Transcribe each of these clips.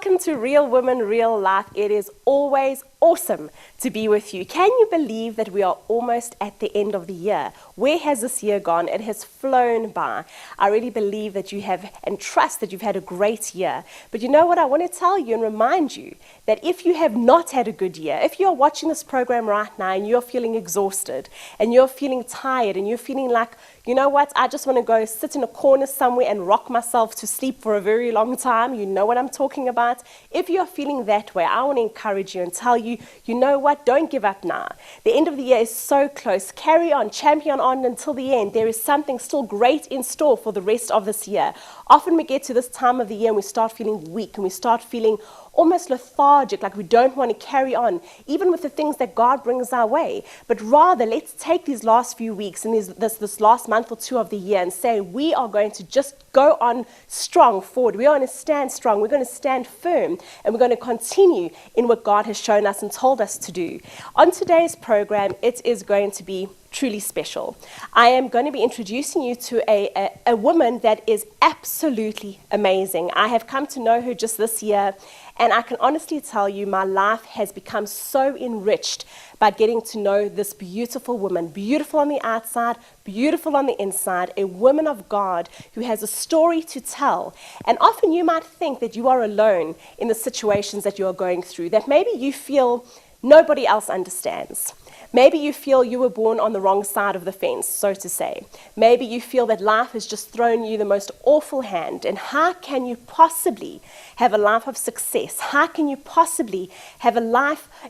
Welcome to Real Women, Real Life. It is always awesome to be with you. Can you believe that we are almost at the end of the year? Where has this year gone? It has flown by. I really believe that you have and trust that you've had a great year. But you know what? I want to tell you and remind you that if you have not had a good year, if you're watching this program right now and you're feeling exhausted and you're feeling tired and you're feeling like, you know what, I just want to go sit in a corner somewhere and rock myself to sleep for a very long time, you know what I'm talking about. If you're feeling that way, I want to encourage you and tell you, you know what, don't give up now. The end of the year is so close. Carry on, champion on until the end. There is something still great in store for the rest of this year. Often we get to this time of the year and we start feeling weak and we start feeling almost lethargic, like we don't want to carry on, even with the things that God brings our way. But rather, let's take these last few weeks and this last month or two of the year and say, we are going to just go on strong forward. We are going to stand strong. We're going to stand firm. And we're going to continue in what God has shown us and told us to do. On today's program, it is going to be truly special. I am going to be introducing you to a woman that is absolutely amazing. I have come to know her just this year, and I can honestly tell you my life has become so enriched by getting to know this beautiful woman, beautiful on the outside, beautiful on the inside, a woman of God who has a story to tell. And often you might think that you are alone in the situations that you are going through, that maybe you feel nobody else understands. Maybe you feel you were born on the wrong side of the fence, so to say. Maybe you feel that life has just thrown you the most awful hand. And how can you possibly have a life of success? How can you possibly have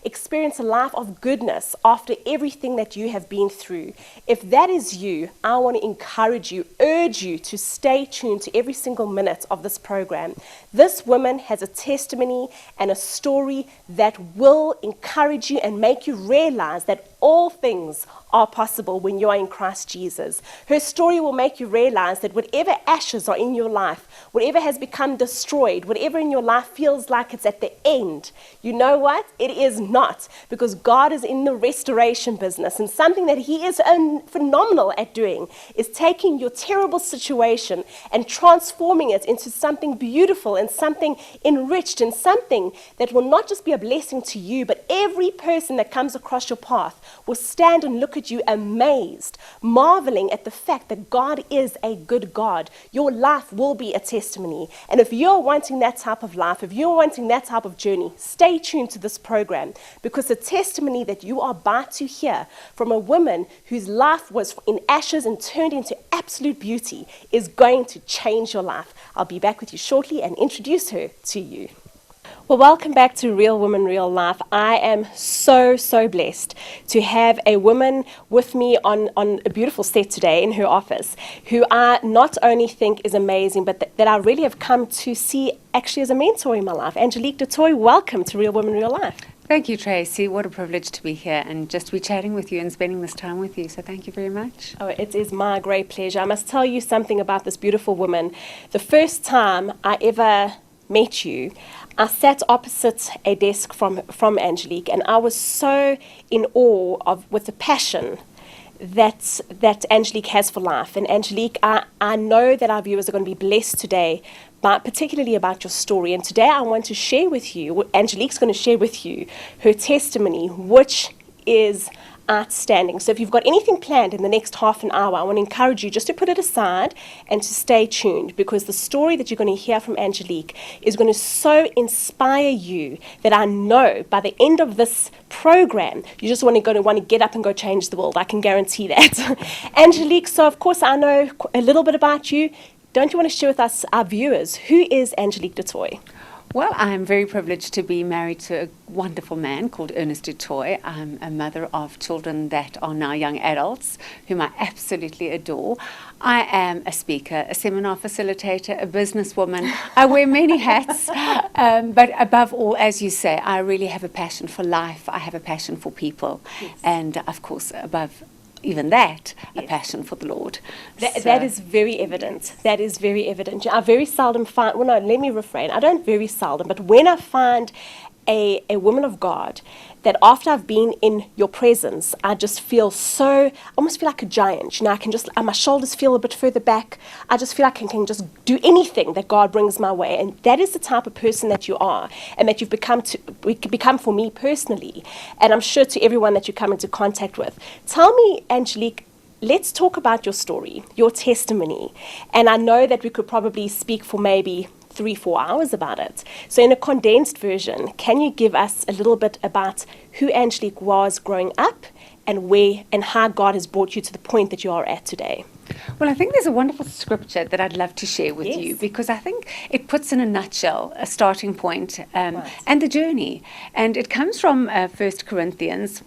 experience a life of goodness after everything that you have been through? If that is you, I want to encourage you, urge you to stay tuned to every single minute of this program. This woman has a testimony and a story that will encourage you and make you realize that all things are possible when you are in Christ Jesus. Her story will make you realize that whatever ashes are in your life, whatever has become destroyed, whatever in your life feels like it's at the end, you know what? It is not, because God is in the restoration business, and something that He is phenomenal at doing is taking your terrible situation and transforming it into something beautiful and something enriched and something that will not just be a blessing to you, but every person that comes across your path will stand and look at you amazed, marveling at the fact that God is a good God. Your life will be a testimony. And if you're wanting that type of life, if you're wanting that type of journey, stay tuned to this program, because the testimony that you are about to hear from a woman whose life was in ashes and turned into absolute beauty is going to change your life. I'll be back with you shortly and introduce her to you. Well, welcome back to Real Women, Real Life. I am so blessed to have a woman with me on a beautiful set today in her office, who I not only think is amazing, but that I really have come to see actually as a mentor in my life. Angelique de Toit, welcome to Real Women, Real Life. Thank you, Tracy. What a privilege to be here and just to be chatting with you and spending this time with you. So thank you very much. Oh, it is my great pleasure. I must tell you something about this beautiful woman. The first time I ever met you, I sat opposite a desk from Angelique, and I was so in awe with the passion that Angelique has for life. And Angelique, I know that our viewers are going to be blessed today, but particularly about your story. And today I want to share with you, Angelique's going to share with you her testimony, which is outstanding. So if you've got anything planned in the next half an hour, I want to encourage you just to put it aside and to stay tuned, because the story that you're going to hear from Angelique is going to so inspire you that I know by the end of this program, you're just going to want to get up and go change the world. I can guarantee that. Angelique, so of course I know a little bit about you. Don't you want to share with us, our viewers, who is Angelique de Toit? Well, I'm very privileged to be married to a wonderful man called Ernest du Toit. I'm a mother of children that are now young adults, whom I absolutely adore. I am a speaker, a seminar facilitator, a businesswoman. I wear many hats, but above all, as you say, I really have a passion for life. I have a passion for people, yes. And of course, above even that, yes, a passion for the Lord. That is very evident. That is very evident. I very seldom find, well, no, let me refrain. I don't very seldom, but when I find a woman of God that after I've been in your presence, I just feel so, almost feel like a giant. You know, I can just, my shoulders feel a bit further back. I just feel like I can just do anything that God brings my way. And that is the type of person that you are and that you've become for me personally. And I'm sure to everyone that you come into contact with. Tell me, Angelique, let's talk about your story, your testimony. And I know that we could probably speak for maybe 3-4 hours about it. So in a condensed version, can you give us a little bit about who Angelique was growing up and where and how God has brought you to the point that you are at today? Well, I think there's a wonderful scripture that I'd love to share with you, because I think it puts in a nutshell a starting point and the journey. And it comes from 1 Corinthians.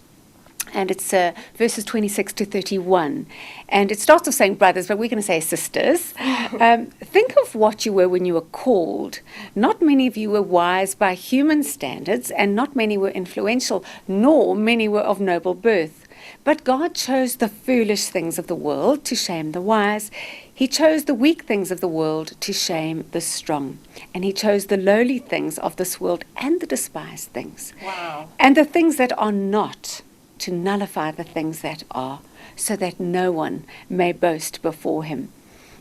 And it's verses 26 to 31. And it starts off saying brothers, but we're going to say sisters. Think of what you were when you were called. Not many of you were wise by human standards, and not many were influential, nor many were of noble birth. But God chose the foolish things of the world to shame the wise. He chose the weak things of the world to shame the strong. And he chose the lowly things of this world and the despised things. Wow. And the things that are not, to nullify the things that are, so that no one may boast before him.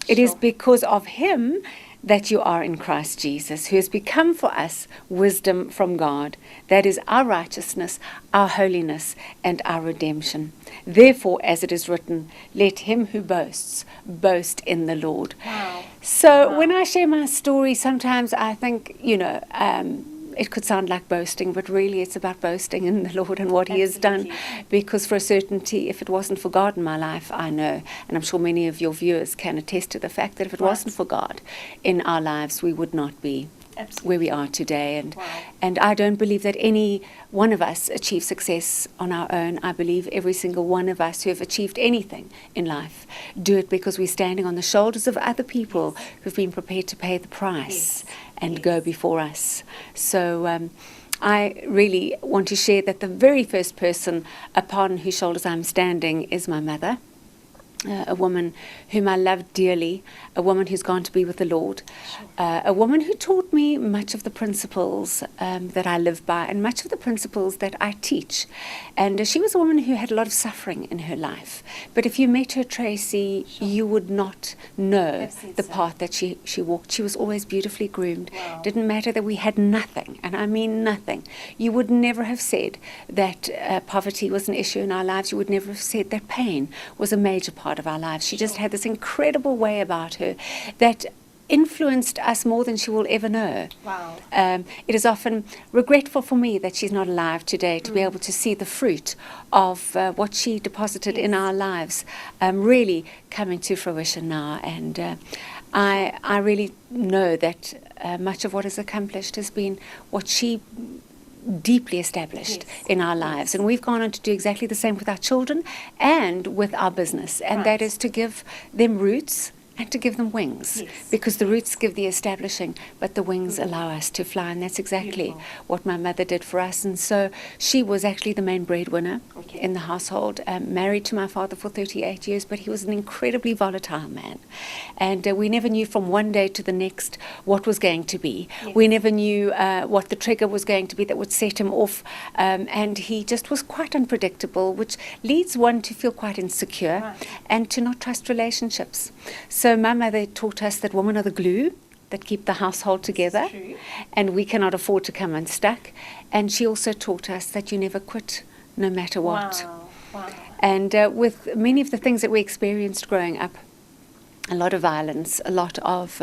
It is because of him that you are in Christ Jesus, who has become for us wisdom from God. That is our righteousness, our holiness, and our redemption. Therefore, as it is written, let him who boasts boast in the Lord. Wow. So when I share my story, sometimes I think, it could sound like boasting, but really it's about boasting in the Lord and what he has done. Because for a certainty, if it wasn't for God in my life, I know, and I'm sure many of your viewers can attest to the fact that if it wasn't for God in our lives, we would not be where we are today. And I don't believe that any one of us achieves success on our own. I believe every single one of us who have achieved anything in life do it because we're standing on the shoulders of other people who've been prepared to pay the price and go before us. So I really want to share that the very first person upon whose shoulders I'm standing is my mother. A woman whom I loved dearly, a woman who's gone to be with the Lord, a woman who taught me much of the principles that I live by and much of the principles that I teach. And she was a woman who had a lot of suffering in her life. But if you met her, Tracy, you would not know the path that she walked. She was always beautifully groomed. Wow. Didn't matter that we had nothing, and I mean nothing. You would never have said that poverty was an issue in our lives. You would never have said that pain was a major part of our lives. She just had this incredible way about her that influenced us more than she will ever know. Wow. It is often regretful for me that she's not alive today to be able to see the fruit of what she deposited in our lives really coming to fruition now. And I really know that much of what is accomplished has been what she deeply established in our lives, and we've gone on to do exactly the same with our children and with our business, and that is to give them roots and to give them wings, because the roots give the establishing, but the wings allow us to fly, and that's exactly what my mother did for us. And so she was actually the main breadwinner in the household, married to my father for 38 years, but he was an incredibly volatile man, and we never knew from one day to the next what was going to be. We never knew what the trigger was going to be that would set him off, and he just was quite unpredictable, which leads one to feel quite insecure and to not trust relationships. So my mother taught us that women are the glue that keep the household together, and we cannot afford to come unstuck. And she also taught us that you never quit, no matter what. Wow. And with many of the things that we experienced growing up, a lot of violence, a lot of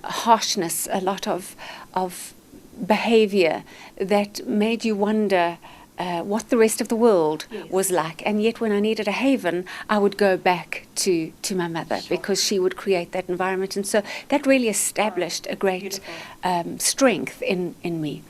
harshness, a lot of behavior that made you wonder what the rest of the world was like. And yet when I needed a haven, I would go back to my mother, because she would create that environment. And so that really established a great strength in me.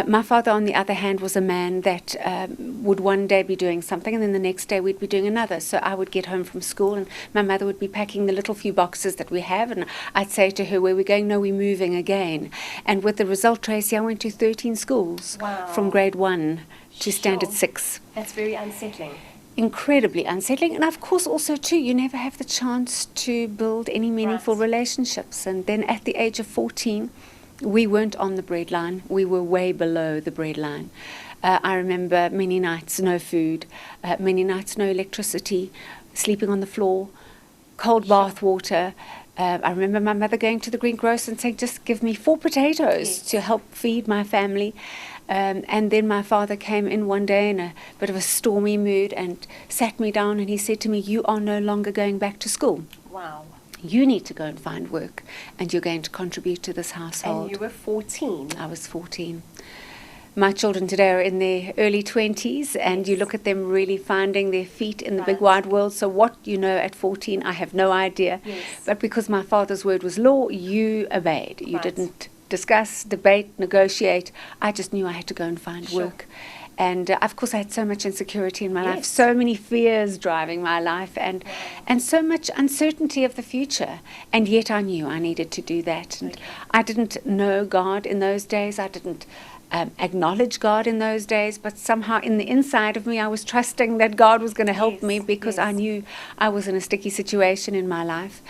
My father, on the other hand, was a man that would one day be doing something, and then the next day we'd be doing another. So I would get home from school, and my mother would be packing the little few boxes that we have, and I'd say to her, where are we going? No, we're moving again. And with the result, Tracy, I went to 13 schools from grade 1 to standard 6. That's very unsettling. Incredibly unsettling. And of course also too, you never have the chance to build any meaningful relationships. And then at the age of 14, We weren't on the breadline. We were way below the breadline. I remember many nights no food, many nights no electricity, sleeping on the floor, cold bath water. I remember my mother going to the greengrocer and saying, just give me 4 potatoes to help feed my family. And then my father came in one day in a bit of a stormy mood and sat me down and he said to me, you are no longer going back to school. Wow. You need to go and find work and you're going to contribute to this household. And you were 14. I was 14. My children today are in their early 20s, and you look at them really finding their feet in the big wide world. So what you know at 14, I have no idea. Yes. But because my father's word was law, you obeyed. You didn't discuss, debate, negotiate. I just knew I had to go and find work. And of course, I had so much insecurity in my life, so many fears driving my life, and so much uncertainty of the future. And yet I knew I needed to do that. And I didn't know God in those days. I didn't acknowledge God in those days, but somehow in the inside of me I was trusting that God was going to help me, because I knew I was in a sticky situation in my life.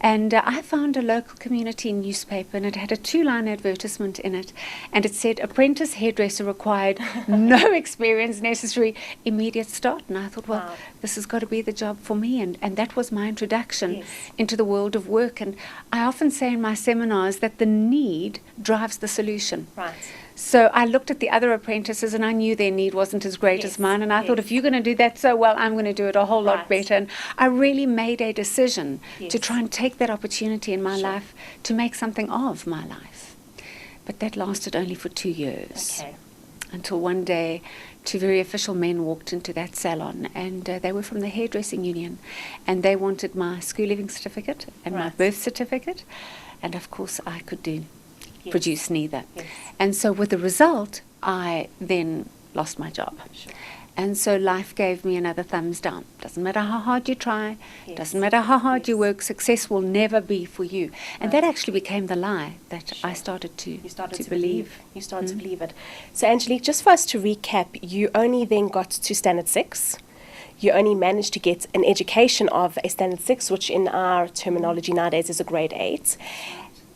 And I found a local community newspaper, and it had a 2-line advertisement in it, and it said, apprentice hairdresser required, no experience necessary, immediate start. And I thought, well, this has got to be the job for me. And that was my introduction into the world of work. And I often say in my seminars that the need drives the solution. Right. So I looked at the other apprentices and I knew their need wasn't as great as mine. And I thought, if you're going to do that so well, I'm going to do it a whole lot better. And I really made a decision to try and take that opportunity in my life to make something of my life. But that lasted only for 2 years. Until one day, 2 very official men walked into that salon, and they were from the hairdressing union. And they wanted my school leaving certificate and my birth certificate. And of course, I could produce neither. And so with the result, I then lost my job. And so life gave me another thumbs down. Doesn't matter how hard you try, doesn't matter how hard you work, success will never be for you. And that actually became the lie that I started to believe. You started to believe it. So Angelique, just for us to recap, you only then got to standard 6. You only managed to get an education of a standard 6, which in our terminology nowadays is a grade 8.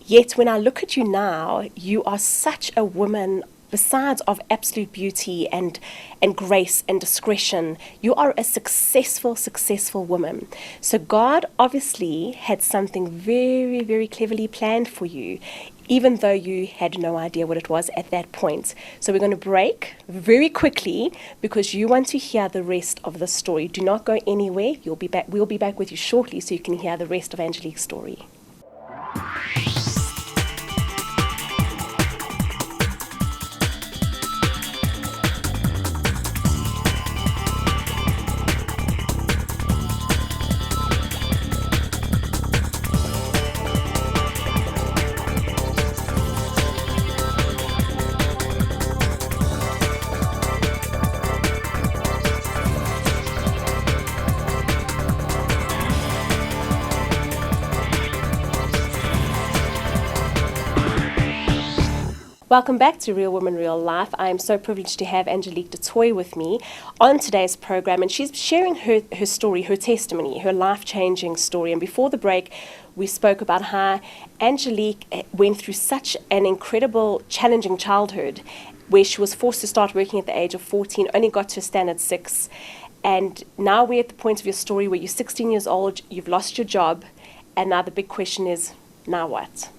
Yet when I look at you now, you are such a woman, besides of absolute beauty and grace and discretion. You are a successful woman. So God obviously had something very, very cleverly planned for you, even though you had no idea what it was at that point. So we're going to break very quickly because you want to hear the rest of the story. Do not go anywhere. You'll be back. We'll be back with you shortly so you can hear the rest of Angelique's story. Welcome back to Real Woman, Real Life. I am so privileged to have Angelique de Toit with me on today's program, and she's sharing her story, her testimony, her life-changing story. And before the break, we spoke about how Angelique went through such an incredible, challenging childhood where she was forced to start working at the age of 14, only got to standard 6. And now we're at the point of your story where you're 16 years old, you've lost your job, and now the big question is, now what?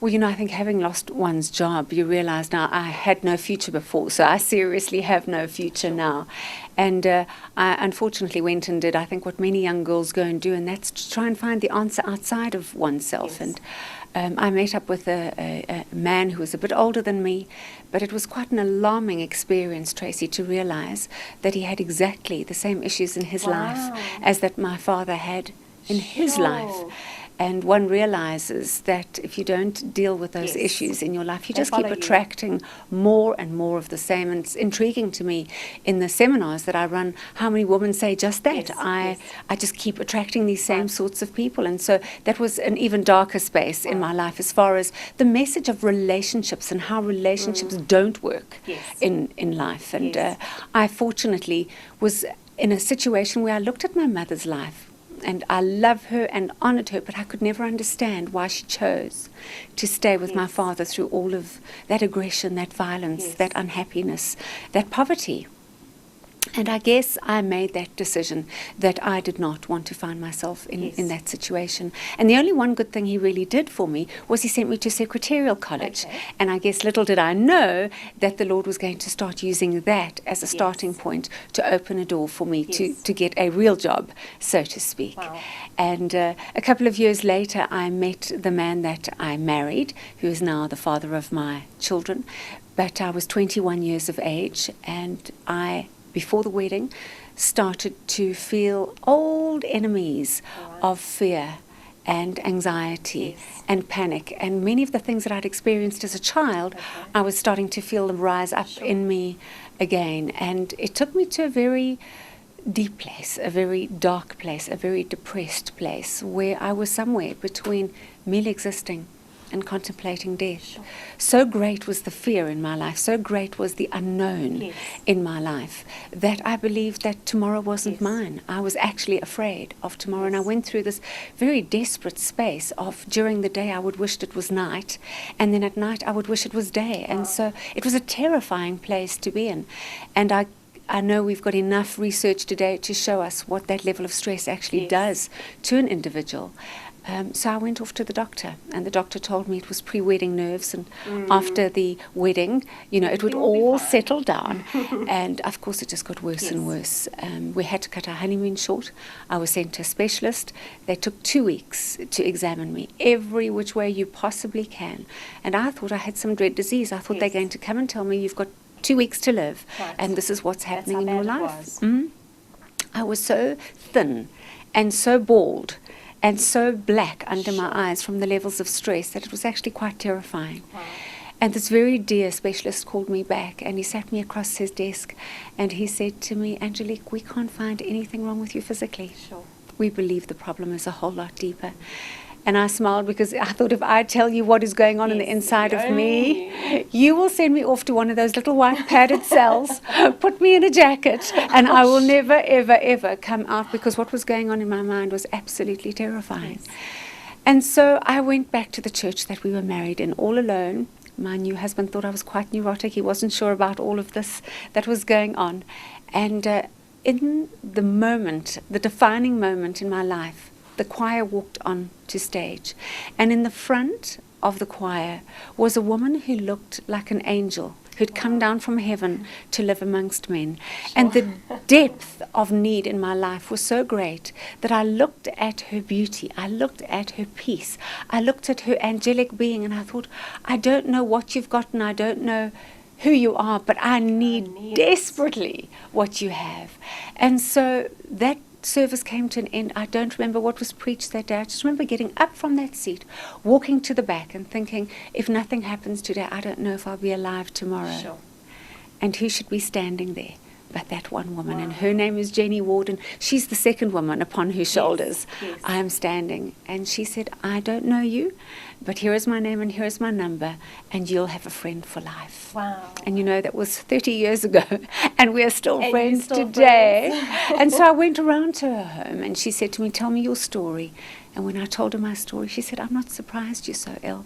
Well, you know, I think having lost one's job, you realize now I had no future before, so I seriously have no future now. And I unfortunately went and did, I think, what many young girls go and do, and that's to try and find the answer outside of oneself. And I met up with a man who was a bit older than me, but it was quite an alarming experience, Tracy, to realize that he had exactly the same issues in his life as that my father had in his life. And one realizes that if you don't deal with those issues in your life, you just keep attracting more and more of the same. And it's intriguing to me in the seminars that I run how many women say just that. I just keep attracting these same sorts of people. And so that was an even darker space in my life as far as the message of relationships and how relationships don't work in life. And I fortunately was in a situation where I looked at my mother's life. and I love her and honoured her, but I could never understand why she chose to stay with my father through all of that aggression, that violence, that unhappiness, that poverty. And I guess I made that decision that I did not want to find myself in that situation. And the only one good thing he really did for me was he sent me to secretarial college. Okay. And I guess little did I know that the Lord was going to start using that as a starting point to open a door for me to get a real job, so to speak. Wow. And a couple of years later, I met the man that I married, who is now the father of my children. But I was 21 years of age, and before the wedding, started to feel old enemies of fear and anxiety and panic. And many of the things that I'd experienced as a child, I was starting to feel them rise up in me again. And it took me to a very deep place, a very dark place, a very depressed place, where I was somewhere between merely existing and contemplating death. So great was the fear in my life, so great was the unknown in my life, that I believed that tomorrow wasn't mine. I was actually afraid of tomorrow, and I went through this very desperate space of, during the day I would wish it was night, and then at night I would wish it was day. And so it was a terrifying place to be in. And I know we've got enough research today to show us what that level of stress actually does to an individual. So I went off to the doctor, and the doctor told me it was pre-wedding nerves, and after the wedding, it would all settle down. And of course it just got worse and worse. We had to cut our honeymoon short. I was sent to a specialist. They took 2 weeks to examine me, every which way you possibly can. And I thought I had some dread disease. I thought they're going to come and tell me, you've got 2 weeks to live, and this is what's happening in your life. I was so thin and so bald and so black under my eyes from the levels of stress that it was actually quite terrifying. And this very dear specialist called me back, and he sat me across his desk, and he said to me, Angelique, we can't find anything wrong with you physically. We believe the problem is a whole lot deeper. And I smiled, because I thought, if I tell you what is going on in the inside of me, you will send me off to one of those little white padded cells, put me in a jacket, and I will never, ever, ever come out, because what was going on in my mind was absolutely terrifying. And so I went back to the church that we were married in, all alone. My new husband thought I was quite neurotic. He wasn't sure about all of this that was going on. And in the moment, the defining moment in my life, the choir walked on to stage, and in the front of the choir was a woman who looked like an angel, who'd come down from heaven to live amongst men. And the depth of need in my life was so great that I looked at her beauty, I looked at her peace, I looked at her angelic being, and I thought, I don't know what you've got, and I don't know who you are, but I need desperately what you have. And so that service came to an end. I don't remember what was preached that day. I just remember getting up from that seat, walking to the back, and thinking, if nothing happens today, I don't know if I'll be alive tomorrow. And who should be standing there but that one woman? And her name is Jenny Ward, and she's the second woman upon whose shoulders I am standing. And she said, I don't know you, but here is my name and here is my number, and you'll have a friend for life. And that was 30 years ago, and we're still friends today. And so I went around to her home, and she said to me, tell me your story. And when I told her my story, she said, I'm not surprised you're so ill.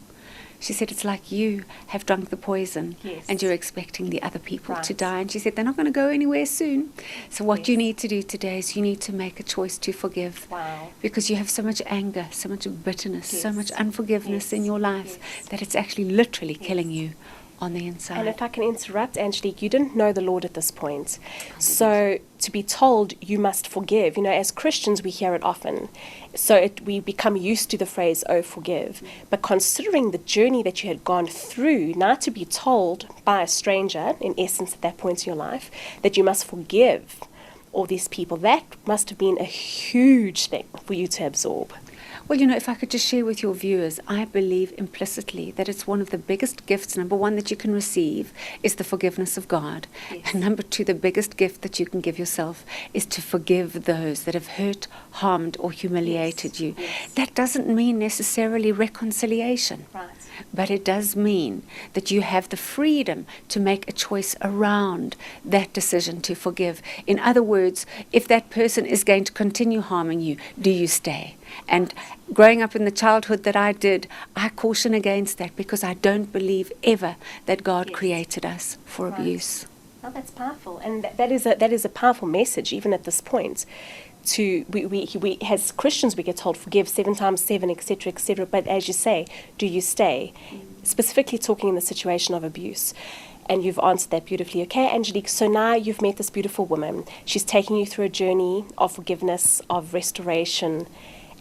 She said, it's like you have drunk the poison, and you're expecting the other people to die. And she said, they're not going to go anywhere soon. So what you need to do today is you need to make a choice to forgive. Because you have so much anger, so much bitterness, so much unforgiveness in your life that it's actually literally killing you on the inside. And if I can interrupt, Angelique, you didn't know the Lord at this point. So to be told you must forgive, as Christians we hear it often. So we become used to the phrase, oh, forgive. But considering the journey that you had gone through, now to be told by a stranger, in essence at that point in your life, that you must forgive all these people, that must have been a huge thing for you to absorb. Well, if I could just share with your viewers, I believe implicitly that it's one of the biggest gifts. Number one, that you can receive is the forgiveness of God. And number two, the biggest gift that you can give yourself is to forgive those that have hurt, harmed, or humiliated you. That doesn't mean necessarily reconciliation. but it does mean that you have the freedom to make a choice around that decision to forgive. In other words, if that person is going to continue harming you, do you stay? And growing up in the childhood that I did, I caution against that, because I don't believe ever that God created us for abuse. Oh, that's powerful, and that is a powerful message even at this point. We as Christians, we get told forgive 7 times 7, etc., etc. But as you say, do you stay? Specifically talking in the situation of abuse. And you've answered that beautifully. Okay, Angelique, so now you've met this beautiful woman. She's taking you through a journey of forgiveness, of restoration.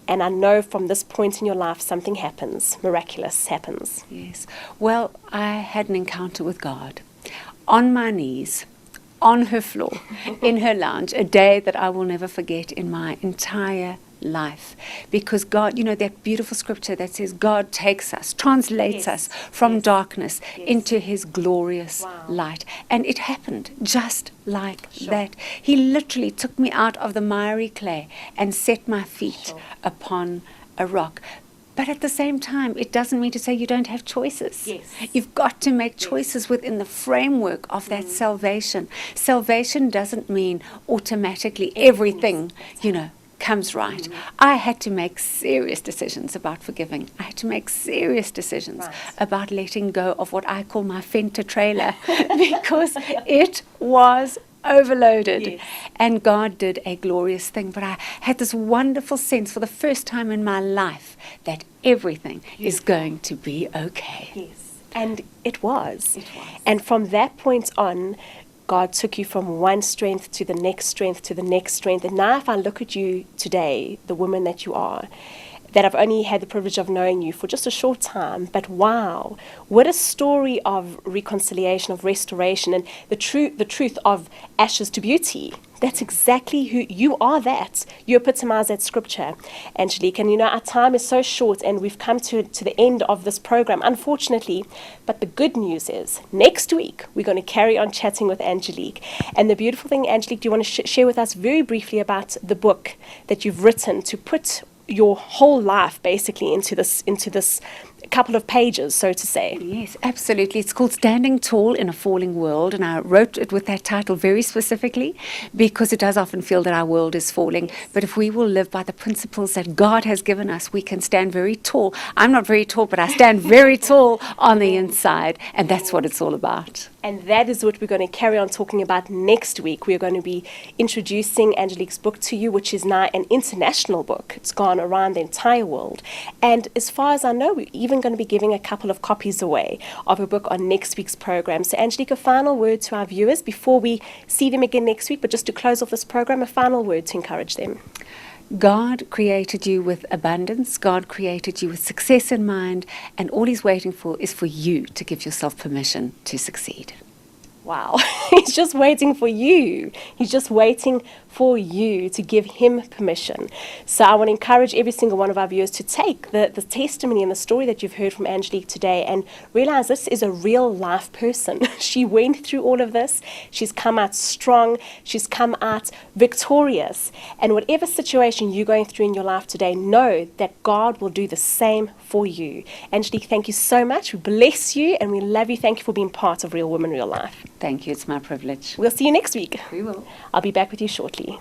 And I know from this point in your life, something happens, miraculous happens. Yes. Well, I had an encounter with God on my knees, on her floor, in her lounge, a day that I will never forget in my entire life. Because God, you know, that beautiful scripture that says God takes us, translates us from darkness into his glorious light. And it happened just like that. He literally took me out of the miry clay and set my feet upon a rock. But at the same time, it doesn't mean to say you don't have choices. Yes. You've got to make choices within the framework of that salvation. Salvation doesn't mean automatically everything, comes right. I had to make serious decisions about forgiving. I had to make serious decisions about letting go of what I call my Fenta trailer because it was overloaded. And God did a glorious thing. But I had this wonderful sense for the first time in my life that everything is going to be okay. Yes. And it was. And from that point on, God took you from one strength to the next strength to the next strength. And now if I look at you today, the woman that you are, that I've only had the privilege of knowing you for just a short time, but wow, what a story of reconciliation, of restoration, and the truth of ashes to beauty. That's exactly who you are. That you epitomize that scripture, Angelique. And our time is so short, and we've come to the end of this program, unfortunately. But the good news is, next week we're going to carry on chatting with Angelique. And the beautiful thing, Angelique, do you want to share with us very briefly about the book that you've written to put your whole life basically into this couple of pages, so to say? Yes, absolutely. It's called Standing Tall in a Falling World, and I wrote it with that title very specifically because it does often feel that our world is falling. But if we will live by the principles that God has given us, we can stand very tall. I'm not very tall, but I stand very tall on the inside, and that's what it's all about. And that is what we're going to carry on talking about next week. We're going to be introducing Angelique's book to you, which is now an international book. It's gone around the entire world. And as far as I know, we're even going to be giving a couple of copies away of her book on next week's program. So Angelique, a final word to our viewers before we see them again next week, but just to close off this program, a final word to encourage them. God created you with abundance. God created you with success in mind, and all he's waiting for is for you to give yourself permission to succeed. Wow. He's just waiting for you. He's just waiting for you to give him permission. So I want to encourage every single one of our viewers to take the testimony and the story that you've heard from Angelique today and realize this is a real life person. She went through all of this. She's come out strong. She's come out victorious. And whatever situation you're going through in your life today, know that God will do the same for you. Angelique, thank you so much. We bless you and we love you. Thank you for being part of Real Woman, Real Life. Thank you. It's my privilege. We'll see you next week. We will. I'll be back with you shortly.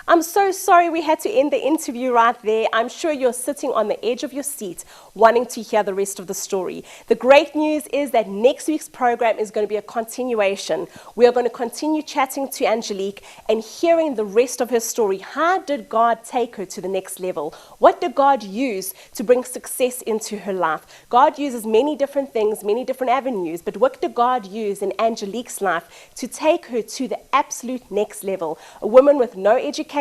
I'm so sorry we had to end the interview right there. I'm sure you're sitting on the edge of your seat wanting to hear the rest of the story. The great news is that next week's program is going to be a continuation. We are going to continue chatting to Angelique and hearing the rest of her story. How did God take her to the next level? What did God use to bring success into her life? God uses many different things, many different avenues, but what did God use in Angelique's life to take her to the absolute next level? A woman with no education,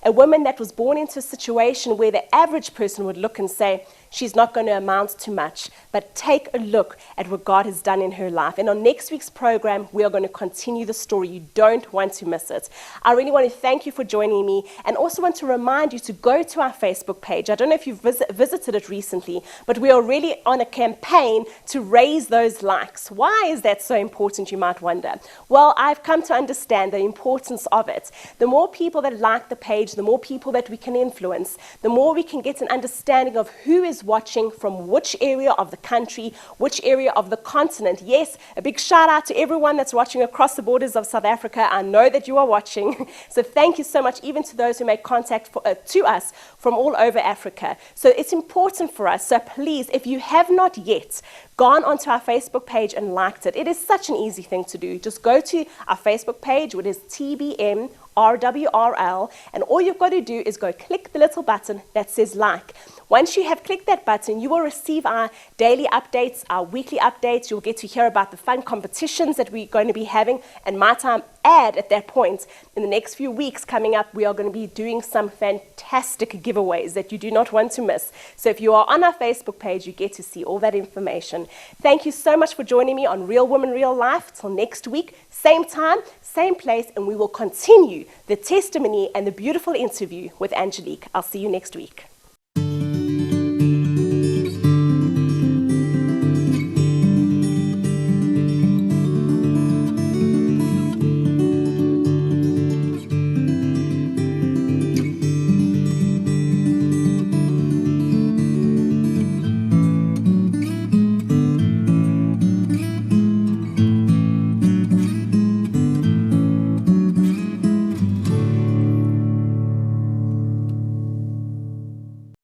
a woman that was born into a situation where the average person would look and say, she's not going to amount to much. But take a look at what God has done in her life. And on next week's program, we are going to continue the story. You don't want to miss it. I really want to thank you for joining me and also want to remind you to go to our Facebook page. I don't know if you've visited it recently, but we are really on a campaign to raise those likes. Why is that so important, you might wonder? Well, I've come to understand the importance of it. The more people that like the page, the more people that we can influence, the more we can get an understanding of who is is watching, from which area of the country, which area of the continent. Yes, a big shout out to everyone that's watching across the borders of South Africa. I know that you are watching. So thank you so much, even to those who make contact to us from all over Africa. So it's important for us. So please, if you have not yet gone onto our Facebook page and liked it, it is such an easy thing to do. Just go to our Facebook page, which is TBM RWRL, and all you've got to do is go click the little button that says like. Once you have clicked that button, you will receive our daily updates, our weekly updates. You'll get to hear about the fun competitions that we're going to be having. And might I add at that point, in the next few weeks coming up, we are going to be doing some fantastic giveaways that you do not want to miss. So if you are on our Facebook page, you get to see all that information. Thank you so much for joining me on Real Woman, Real Life. Till next week, same time, same place, and we will continue the testimony and the beautiful interview with Angelique. I'll see you next week.